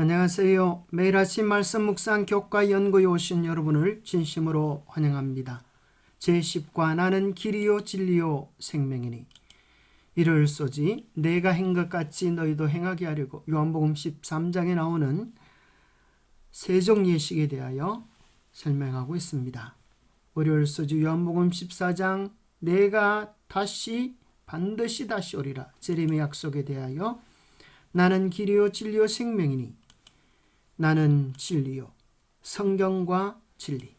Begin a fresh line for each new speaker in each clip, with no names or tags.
안녕하세요. 매일 아침 말씀 묵상 교과 연구에 오신 여러분을 진심으로 환영합니다. 제10과 나는 길이요 진리요 생명이니 이를 쏘지 내가 행 것 같이 너희도 행하게 하려고 요한복음 13장에 나오는 세종 예식에 대하여 설명하고 있습니다. 우리를 쏘지 요한복음 14장 내가 반드시 다시 오리라 재림의 약속에 대하여 나는 길이요 진리요 생명이니 나는 진리요 성경과 진리.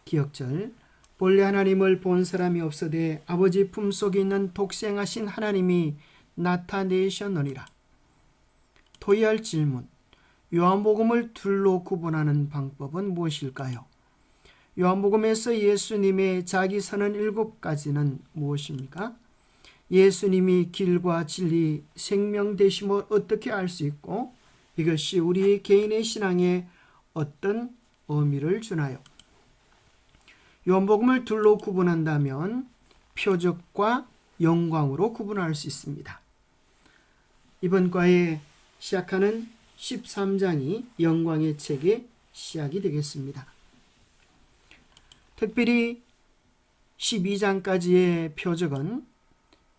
기억절 본래 하나님을 본 사람이 없어되 아버지 품속에 있는 독생하신 하나님이 나타내셨느니라. 토의할 질문. 요한복음을 둘로 구분하는 방법은 무엇일까요? 요한복음에서 예수님의 자기 선언 7가지는 무엇입니까? 예수님이 길과 진리, 생명 되심을 어떻게 알 수 있고 이것이 우리 개인의 신앙에 어떤 의미를 주나요? 요한복음을 둘로 구분한다면 표적과 영광으로 구분할 수 있습니다. 이번 과에 시작하는 13장이 영광의 책의 시작이 되겠습니다. 특별히 12장까지의 표적은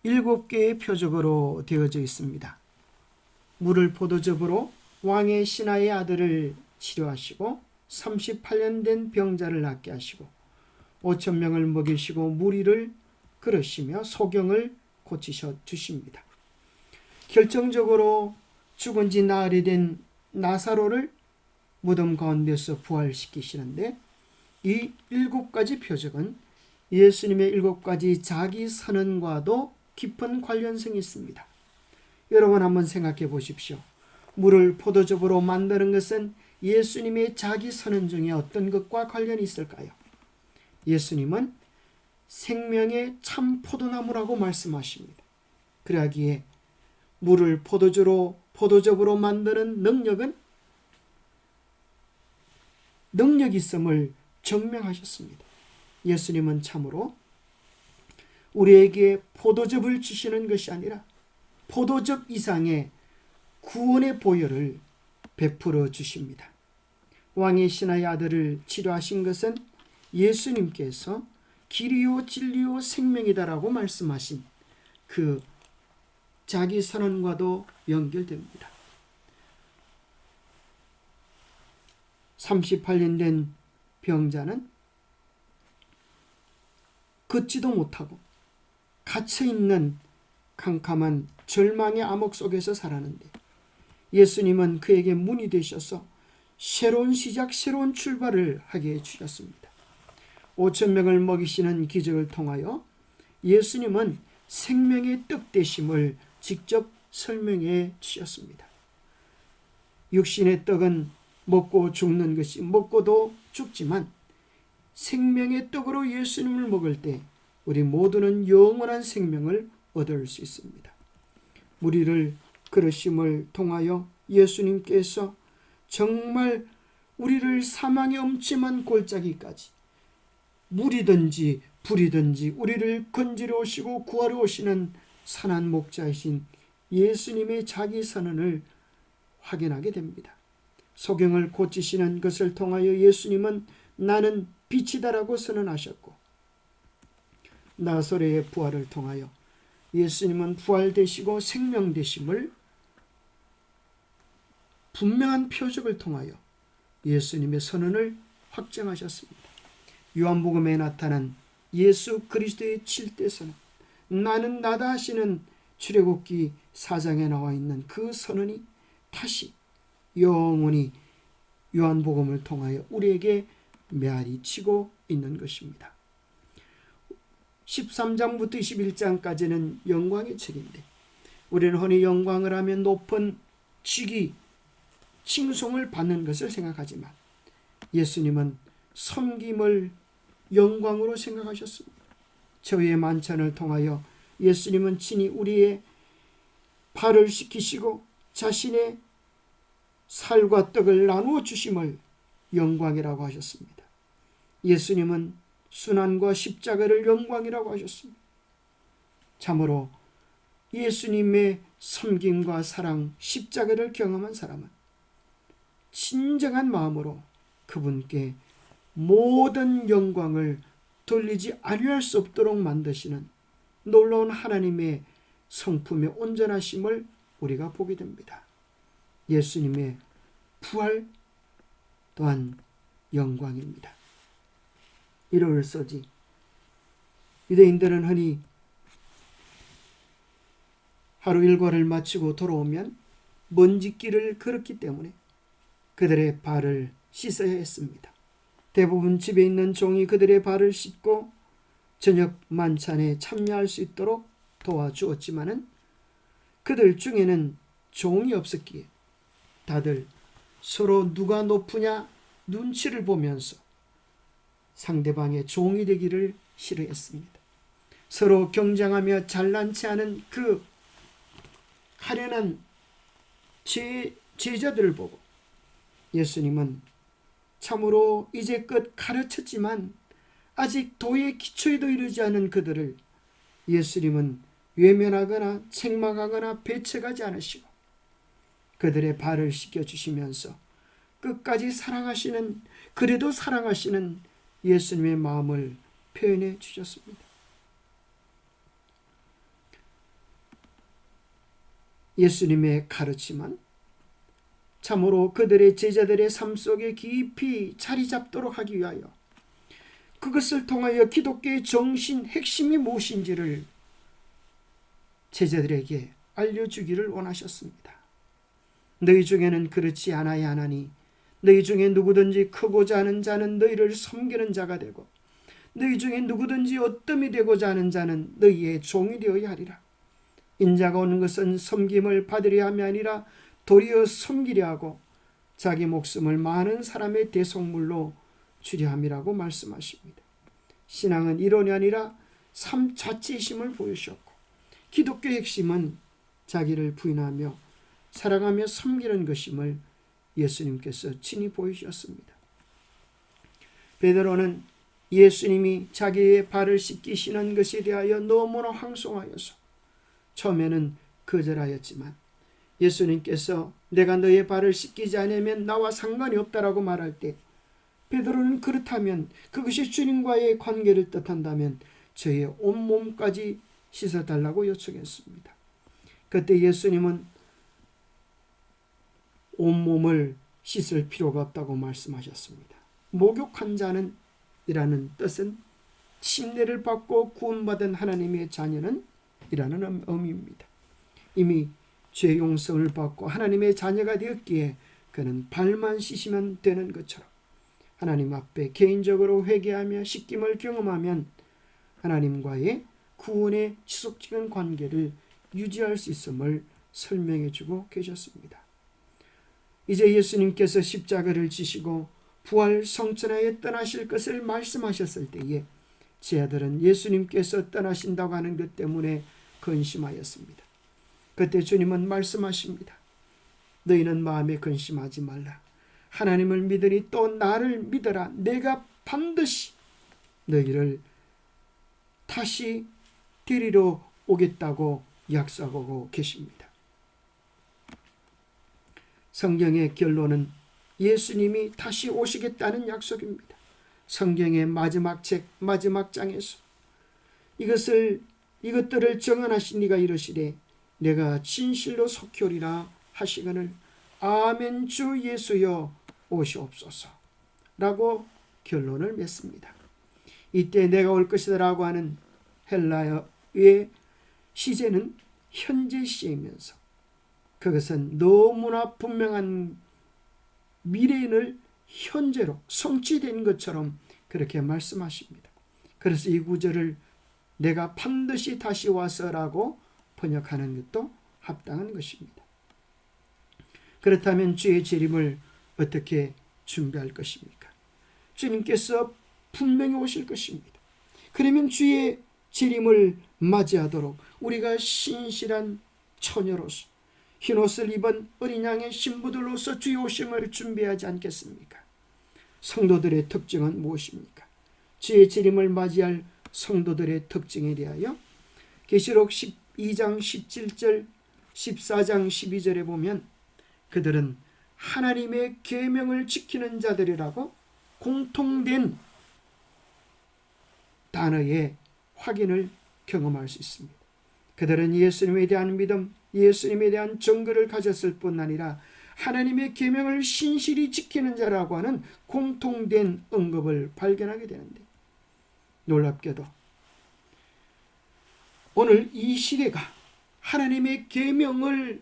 7개의 표적으로 되어져 있습니다. 물을 포도즙으로 왕의 신하의 아들을 치료하시고 38년 된 병자를 낫게 하시고 5,000명을 먹이시고 무리를 그르시며 소경을 고치셔 주십니다. 결정적으로 죽은 지 나흘이 된 나사로를 무덤 가운데서 부활시키시는데 이 7가지 표적은 예수님의 7가지 자기 선언과도 깊은 관련성이 있습니다. 여러분 한번 생각해 보십시오. 물을 포도즙으로 만드는 것은 예수님의 자기 선언 중에 어떤 것과 관련이 있을까요? 예수님은 생명의 참 포도나무라고 말씀하십니다. 그러기에 물을 포도즙으로 만드는 능력이 있음을 증명하셨습니다. 예수님은 참으로 우리에게 포도즙을 주시는 것이 아니라 포도즙 이상의 구원의 보혈을 베풀어 주십니다. 왕의 신하의 아들을 치료하신 것은 예수님께서 길이요 진리요 생명이다라고 말씀하신 그 자기 선언과도 연결됩니다. 38년 된 병자는 걷지도 못하고 갇혀있는 캄캄한 절망의 암흑 속에서 살았는데 예수님은 그에게 문이 되셔서 새로운 시작, 새로운 출발을 하게 해주셨습니다. 5,000명을 먹이시는 기적을 통하여 예수님은 생명의 떡 되심을 직접 설명해 주셨습니다. 육신의 떡은 먹고 죽는 것이 먹고도 죽지만 생명의 떡으로 예수님을 먹을 때 우리 모두는 영원한 생명을 얻을 수 있습니다. 무리를 그르심을 통하여 예수님께서 정말 우리를 사망의 엄침한 골짜기까지 물이든지 불이든지 우리를 건지러 오시고 구하러 오시는 선한 목자이신 예수님의 자기 선언을 확인하게 됩니다. 소경을 고치시는 것을 통하여 예수님은 나는 빛이다라고 선언하셨고 나사로의 부활을 통하여 예수님은 부활되시고 생명되심을 분명한 표적을 통하여 예수님의 선언을 확정하셨습니다. 요한복음에 나타난 예수 그리스도의 7대 선언, 나는 나다 하시는 출애굽기 4장에 나와 있는 그 선언이 다시 영원히 요한복음을 통하여 우리에게 메아리치고 있는 것입니다. 13장부터 21장까지는 영광의 책인데 우리는 흔히 영광을 하면 높은 직위, 칭송을 받는 것을 생각하지만 예수님은 섬김을 영광으로 생각하셨습니다. 저희의 만찬을 통하여 예수님은 친히 우리의 발을 씻기시고 자신의 살과 떡을 나누어 주심을 영광이라고 하셨습니다. 예수님은 순환과 십자가를 영광이라고 하셨습니다. 참으로 예수님의 섬김과 사랑, 십자가를 경험한 사람은 진정한 마음으로 그분께 모든 영광을 돌리지 아니할 수 없도록 만드시는 놀라운 하나님의 성품의 온전하심을 우리가 보게 됩니다. 예수님의 부활 또한 영광입니다. 일요일서지 유대인들은 흔히 하루 일과를 마치고 돌아오면 먼지길을 걸었기 때문에 그들의 발을 씻어야 했습니다. 대부분 집에 있는 종이 그들의 발을 씻고 저녁 만찬에 참여할 수 있도록 도와주었지만은 그들 중에는 종이 없었기에 다들 서로 누가 높으냐 눈치를 보면서 상대방의 종이 되기를 싫어했습니다. 서로 경쟁하며 잘난 체하는 그 가련한 제자들을 보고 예수님은 참으로 이제껏 가르쳤지만 아직 도의 기초에도 이르지 않은 그들을 예수님은 외면하거나 책망하거나 배척하지 않으시고 그들의 발을 씻겨주시면서 끝까지 사랑하시는, 그래도 사랑하시는 예수님의 마음을 표현해 주셨습니다. 예수님의 가르침은 참으로 그들의 제자들의 삶 속에 깊이 자리 잡도록 하기 위하여 그것을 통하여 기독교의 정신 핵심이 무엇인지를 제자들에게 알려주기를 원하셨습니다. 너희 중에는 그렇지 않아야 하나니 너희 중에 누구든지 크고자 하는 자는 너희를 섬기는 자가 되고 너희 중에 누구든지 어뜸이 되고자 하는 자는 너희의 종이 되어야 하리라. 인자가 오는 것은 섬김을 받으려 함이 아니라 도리어 섬기려 하고 자기 목숨을 많은 사람의 대속물로 주려 함이라고 말씀하십니다. 신앙은 이론이 아니라 삶 자체이심을 보여주셨고 기독교의 핵심은 자기를 부인하며 사랑하며 섬기는 것임을 예수님께서 친히 보여주셨습니다. 베드로는 예수님이 자기의 발을 씻기시는 것에 대하여 너무나 황송하여서 처음에는 거절하였지만 예수님께서 내가 너의 발을 씻기지 않으면 나와 상관이 없다라고 말할 때 베드로는 그렇다면 그것이 주님과의 관계를 뜻한다면 저의 온몸까지 씻어달라고 요청했습니다. 그때 예수님은 온몸을 씻을 필요가 없다고 말씀하셨습니다. 목욕한 자는 이라는 뜻은 침례를 받고 구원받은 하나님의 자녀는 이라는 의미입니다. 이미 죄 용서를 받고 하나님의 자녀가 되었기에 그는 발만 씻으면 되는 것처럼 하나님 앞에 개인적으로 회개하며 씻김을 경험하면 하나님과의 구원의 지속적인 관계를 유지할 수 있음을 설명해 주고 계셨습니다. 이제 예수님께서 십자가를 지시고 부활 성천하에 떠나실 것을 말씀하셨을 때에 제자들은 예수님께서 떠나신다고 하는 것 때문에 근심하였습니다. 그때 주님은 말씀하십니다. 너희는 마음에 근심하지 말라. 하나님을 믿으니 또 나를 믿어라. 내가 반드시 너희를 다시 데리러 오겠다고 약속하고 계십니다. 성경의 결론은 예수님이 다시 오시겠다는 약속입니다. 성경의 마지막 책 마지막 장에서 이것들을 정언하신 이가 이르시되 내가 진실로 속히 오리라 하시거늘 아멘 주 예수여 오시옵소서 라고 결론을 맺습니다. 이때 내가 올 것이다 라고 하는 헬라어의 시제는 현재 시이면서 그것은 너무나 분명한 미래인을 현재로 성취된 것처럼 그렇게 말씀하십니다. 그래서 이 구절을 내가 반드시 다시 와서라고 번역하는 것도 합당한 것입니다. 그렇다면 주의 재림을 어떻게 준비할 것입니까? 주님께서 분명히 오실 것입니다. 그러면 주의 재림을 맞이하도록 우리가 신실한 처녀로서 흰옷을 입은 어린 양의 신부들로서 주의 오심을 준비하지 않겠습니까? 성도들의 특징은 무엇입니까? 주의 재림을 맞이할 성도들의 특징에 대하여 계시록 12장 17절 14장 12절에 보면 그들은 하나님의 계명을 지키는 자들이라고 공통된 단어의 확인을 경험할 수 있습니다. 그들은 예수님에 대한 믿음, 예수님에 대한 증거를 가졌을 뿐 아니라 하나님의 계명을 신실히 지키는 자라고 하는 공통된 언급을 발견하게 되는데, 놀랍게도 오늘 이 시대가 하나님의 계명을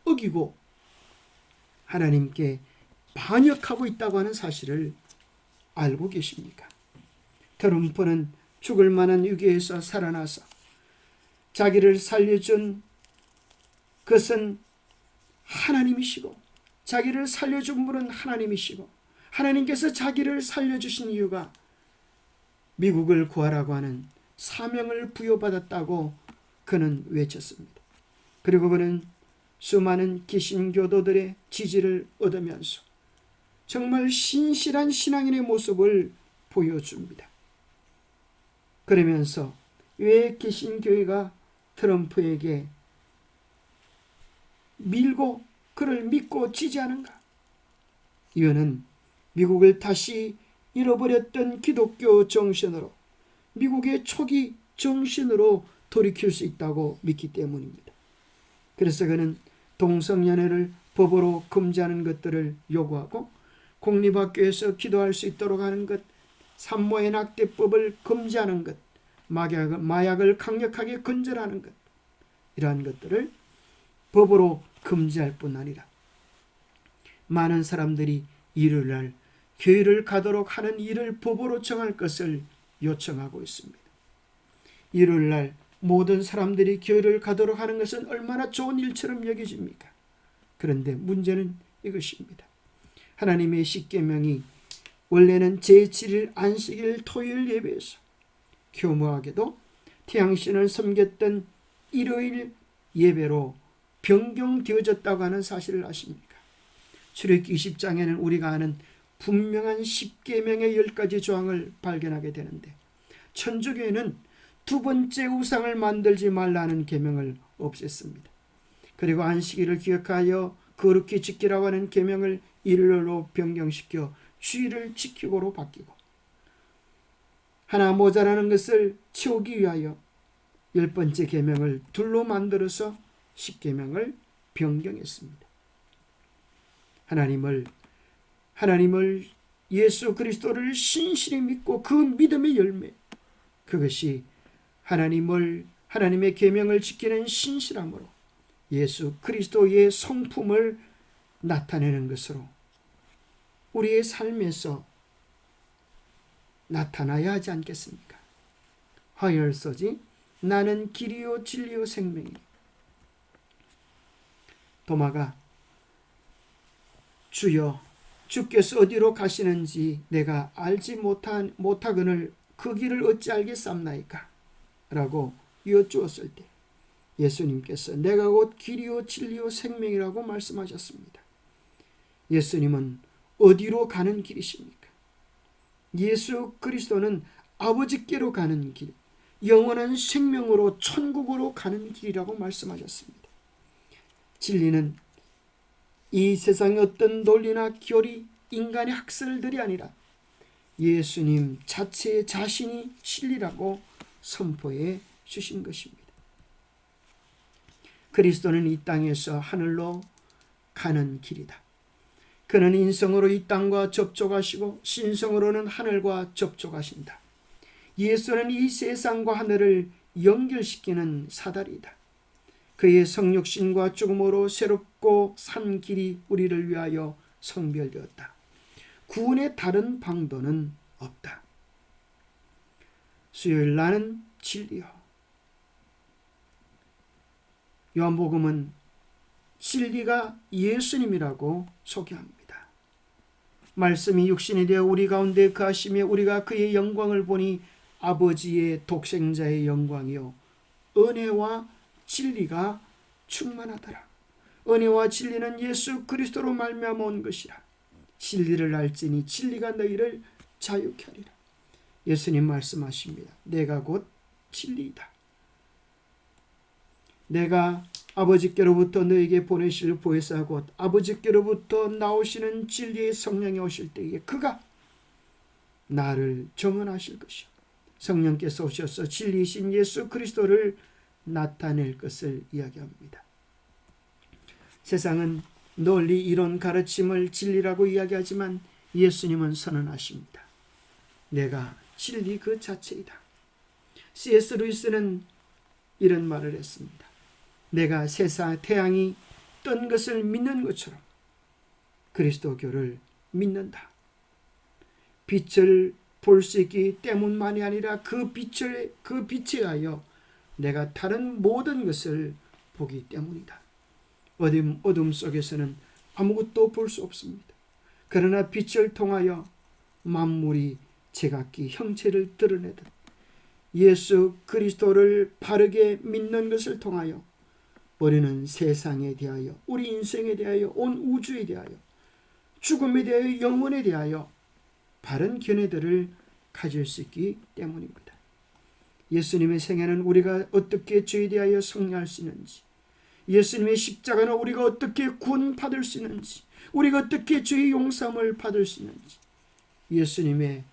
어기고 하나님께 반역하고 있다고 하는 사실을 알고 계십니까? 트럼프는 죽을 만한 위기에서 살아나서 자기를 살려준 것은 하나님이시고, 자기를 살려준 분은 하나님이시고, 하나님께서 자기를 살려주신 이유가 미국을 구하라고 하는 사명을 부여받았다고 그는 외쳤습니다. 그리고 그는 수많은 개신교도들의 지지를 얻으면서 정말 신실한 신앙인의 모습을 보여줍니다. 그러면서 왜 개신교회가 트럼프에게 밀고 그를 믿고 지지하는가? 이유는 미국을 다시 잃어버렸던 기독교 정신으로, 미국의 초기 정신으로 돌이킬 수 있다고 믿기 때문입니다. 그래서 그는 동성연애를 법으로 금지하는 것들을 요구하고, 공립학교에서 기도할 수 있도록 하는 것, 산모의 낙태법을 금지하는 것, 마약을 강력하게 건절하는 것, 이러한 것들을 법으로 금지할 뿐 아니라 많은 사람들이 일요일날 교회를 가도록 하는 일을 법으로 정할 것을 요청하고 있습니다. 일요일날 모든 사람들이 교회를 가도록 하는 것은 얼마나 좋은 일처럼 여겨집니까? 그런데 문제는 이것입니다. 하나님의 십계명이 원래는 제7일 안식일 토요일 예배에서 교묘하게도 태양신을 섬겼던 일요일 예배로 변경되어졌다고 하는 사실을 아십니까? 출애굽기 20장에는 우리가 아는 분명한 십계명의 10가지 조항을 발견하게 되는데, 천주교회는 두 번째 우상을 만들지 말라는 계명을 없앴습니다. 그리고 안식일을 기억하여 거룩히 지키라고 하는 계명을 일요일로 변경시켜 주일을 지키고로 바뀌고, 하나 모자라는 것을 채우기 위하여 10번째 계명을 둘로 만들어서 십계명을 변경했습니다. 하나님을 예수 그리스도를 신실히 믿고 그 믿음의 열매, 그것이 하나님의 계명을 지키는 신실함으로 예수 그리스도의 성품을 나타내는 것으로 우리의 삶에서 나타나야 하지 않겠습니까? 화열서지 나는 길이요 진리요 생명이. 도마가 주여 주께서 어디로 가시는지 내가 알지 못하거늘 그 길을 어찌 알겠삼나이까? 라고 여쭈었을 때 예수님께서 내가 곧 길이요 진리요 생명이라고 말씀하셨습니다. 예수님은 어디로 가는 길이십니까? 예수 그리스도는 아버지께로 가는 길, 영원한 생명으로 천국으로 가는 길이라고 말씀하셨습니다. 진리는 이 세상의 어떤 논리나 교리, 인간의 학설들이 아니라 예수님 자체의 자신이 진리라고 선포해 주신 것입니다. 그리스도는 이 땅에서 하늘로 가는 길이다. 그는 인성으로 이 땅과 접촉하시고 신성으로는 하늘과 접촉하신다. 예수는 이 세상과 하늘을 연결시키는 사다리이다. 그의 성육신과 죽음으로 새롭고 산 길이 우리를 위하여 성별되었다. 구원의 다른 방도는 없다. 수요일 나는 진리요. 요한복음은 진리가 예수님이라고 소개합니다. 말씀이 육신이 되어 우리 가운데 거하시며 우리가 그의 영광을 보니 아버지의 독생자의 영광이요 은혜와 진리가 충만하더라. 은혜와 진리는 예수 그리스도로 말미암아 온 것이라. 진리를 알지니 진리가 너희를 자유케 하리라. 예수님 말씀하십니다. 내가 곧 진리이다. 내가 아버지께로부터 너에게 보내실 보혜사 곧 아버지께로부터 나오시는 진리의 성령이 오실 때에 그가 나를 정언하실 것이요 성령께서 오셔서 진리이신 예수 그리스도를 나타낼 것을 이야기합니다. 세상은 널리 이런 가르침을 진리라고 이야기하지만 예수님은 선언하십니다. 내가 진리 그 자체이다. C.S. 루이스는 이런 말을 했습니다. 내가 세상 태양이 뜬 것을 믿는 것처럼 그리스도교를 믿는다. 빛을 볼 수 있기 때문만이 아니라 그 빛에 하여 내가 다른 모든 것을 보기 때문이다. 어둠 속에서는 아무것도 볼 수 없습니다. 그러나 빛을 통하여 만물이 제각기 형체를 드러내듯 예수 그리스도를 바르게 믿는 것을 통하여 우리는 세상에 대하여, 우리 인생에 대하여, 온 우주에 대하여, 죽음에 대하여, 영혼에 대하여 바른 견해들을 가질 수 있기 때문입니다. 예수님의 생애는 우리가 어떻게 죄에 대하여 성례할 수 있는지, 예수님의 십자가는 우리가 어떻게 구원받을 수 있는지, 우리가 어떻게 죄의 용서함을 받을 수 있는지, 예수님의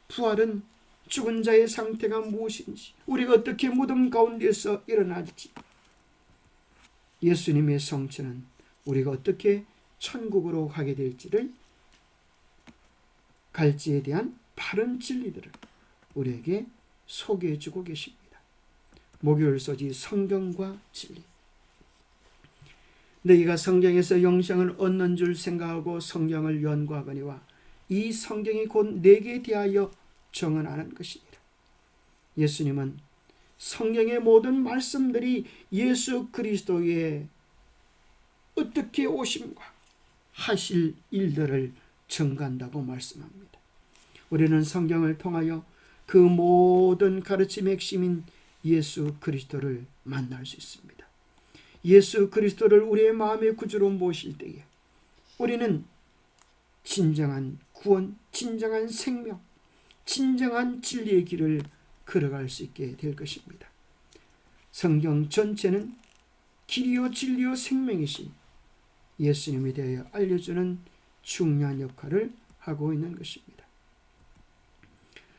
부활은 죽은 자의 상태가 무엇인지, 우리가 어떻게 무덤 가운데서 일어날지, 예수님의 성체는 우리가 어떻게 천국으로 가게 될지를 갈지에 대한 바른 진리들을 우리에게 소개해 주고 계십니다. 목요일 소지 성경과 진리. 너희가 성경에서 영생을 얻는 줄 생각하고 성경을 연구하거니와 이 성경이 곧 내게 대하여 정언하는 것이니라. 예수님은 성경의 모든 말씀들이 예수 그리스도의 어떻게 오심과 하실 일들을 증거한다고 말씀합니다. 우리는 성경을 통하여 그 모든 가르침의 핵심인 예수 그리스도를 만날 수 있습니다. 예수 그리스도를 우리의 마음의 구주로 모실 때에 우리는 진정한 구원, 진정한 생명, 진정한 진리의 길을 걸어갈 수 있게 될 것입니다. 성경 전체는 길이요 진리요 생명이신 예수님에 대하여 알려주는 중요한 역할을 하고 있는 것입니다.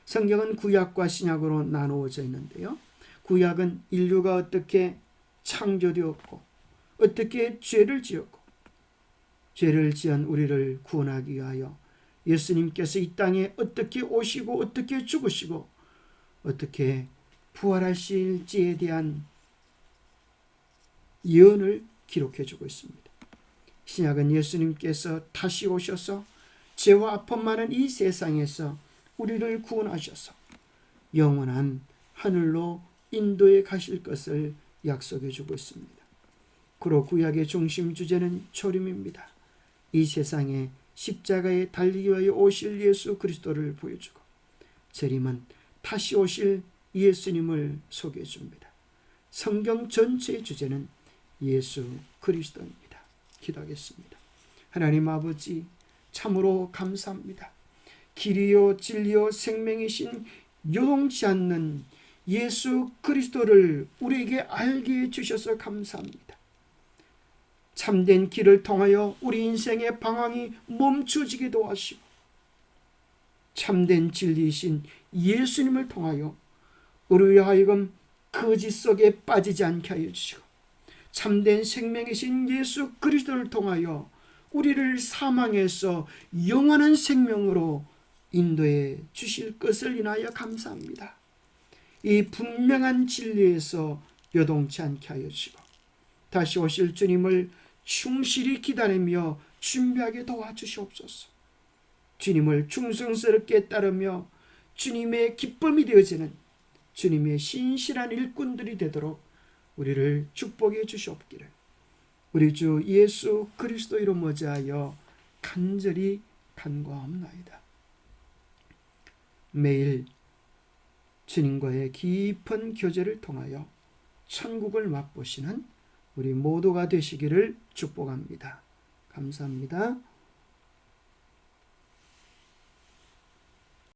성경은 구약과 신약으로 나누어져 있는데요. 구약은 인류가 어떻게 창조되었고 어떻게 죄를 지었고 죄를 지은 우리를 구원하기 위하여 예수님께서 이 땅에 어떻게 오시고 어떻게 죽으시고 어떻게 부활하실지에 대한 예언을 기록해 주고 있습니다. 신약은 예수님께서 다시 오셔서 죄와 아픔 많은 이 세상에서 우리를 구원하셔서 영원한 하늘로 인도해 가실 것을 약속해 주고 있습니다. 그로 구약의 중심 주제는 초림입니다. 이 세상에 십자가에 달리기 위하여 오실 예수 그리스도를 보여주고 재림은 다시 오실 예수님을 소개해 줍니다. 성경 전체의 주제는 예수 그리스도입니다. 기도하겠습니다. 하나님 아버지 참으로 감사합니다. 길이요 진리요 생명이신 요동치 않는 예수 그리스도를 우리에게 알게 해주셔서 감사합니다. 참된 길을 통하여 우리 인생의 방황이 멈춰지게 도와주시고 참된 진리이신 예수님을 통하여 우리로 하여금 거짓 속에 빠지지 않게 하여 주시고 참된 생명이신 예수 그리스도를 통하여 우리를 사망에서 영원한 생명으로 인도해 주실 것을 인하여 감사합니다. 이 분명한 진리에서 요동치 않게 하여 주시고 다시 오실 주님을 충실히 기다리며 준비하게 도와주시옵소서. 주님을 충성스럽게 따르며 주님의 기쁨이 되어지는 주님의 신실한 일꾼들이 되도록 우리를 축복해 주시옵기를 우리 주 예수 그리스도 이름 모자하여 간절히 간구하옵나이다. 매일 주님과의 깊은 교제를 통하여 천국을 맛보시는 우리 모두가 되시기를 축복합니다. 감사합니다.